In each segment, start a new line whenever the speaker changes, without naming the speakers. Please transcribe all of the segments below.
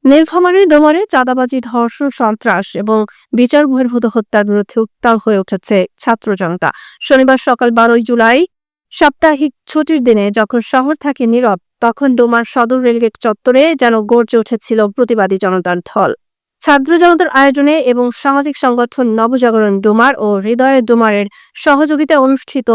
নীলফামারীর ডোমারে চাঁদাবাজি, ধর্ষণ, সন্ত্রাস এবং বিচার বহির্ভূত হত্যার বিরুদ্ধে উত্তাল হয়ে উঠেছে ছাত্র জনতা। শনিবার সকাল 12 জুলাই সাপ্তাহিক ছুটির দিনে যখন শহর থাকে নীরব, তখন ডোমার সদর রেলগেট চত্বরে যেন গর্জে উঠেছিল প্রতিবাদী জনতার ঢল। ছাত্র জনতার আয়োজনে এবং সামাজিক সংগঠন নবজাগরণ ডোমার ও হৃদয় ডোমারের সহযোগিতায় অনুষ্ঠিত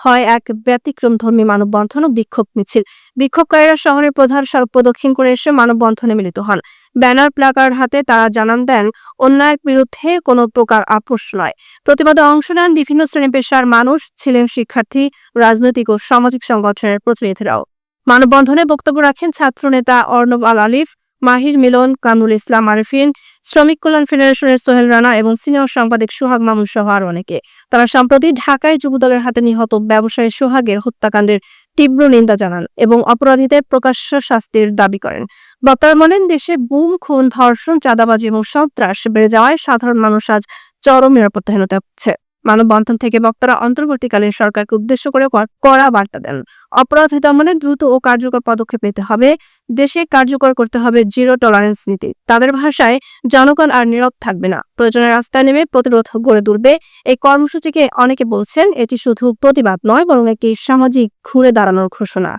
হয় এক ব্যতিক্রমধর্মী মানববন্ধন ও বিক্ষোভ মিছিল। বিক্ষোভকারীরা শহরের প্রধান সড়ক প্রদক্ষিণ করে এসে মানববন্ধনে মিলিত হন। ব্যানার, প্ল্যাকার্ড হাতে তারা জানান দেন, অন্যায়ের বিরুদ্ধে কোনো প্রকার আপোষ নয়। প্রতিবাদে অংশ নেন বিভিন্ন শ্রেণী পেশার মানুষ, ছিলেন শিক্ষার্থী, রাজনৈতিক ও সামাজিক সংগঠনের প্রতিনিধিরাও। মানববন্ধনে বক্তব্য রাখেন ছাত্রনেতা অর্ণব আল আলিফ, মাহির মিলন, কামরুল ইসলাম আরিফিন, শ্রমিক কল্যাণ ফেডারেশনের সোহেল রানা এবং সিনিয়র সাংবাদিক সোহাগ মামুন সহ আরো অনেকে। তারা সম্প্রতি ঢাকায় যুবদলের হাতে নিহত ব্যবসায়ী সোহাগের হত্যাকাণ্ডের তীব্র নিন্দা জানান এবং অপরাধীদের প্রকাশ্য শাস্তির দাবি করেন। বক্তারা বলেন, দেশে গুম, খুন, ধর্ষণ, চাঁদাবাজি এবং সন্ত্রাস বেড়ে যাওয়ায় সাধারণ মানুষ আজ চরম নিরাপত্তাহীনতায় ভুগছে। মানববন্ধন থেকে বক্তারা অন্তর্বর্তীকালীন সরকারকে উদ্দেশ্য করে কড়া বার্তা দেন। অপরাধ দমনে দ্রুত ও কার্যকর পদক্ষেপ নিতে হবে। দেশে কার্যকর করতে হবে জিরো টলারেন্স নীতি। তাদের ভাষায়, জনগণ আর নীরব থাকবে না, প্রয়োজনে রাস্তায় নেমে প্রতিরোধ গড়ে তুলবে। এই কর্মসূচিকে অনেকে বলছেন এটি শুধু প্রতিবাদ নয়, বরং একটি সামাজিক ঘুরে দাঁড়ানোর ঘোষণা।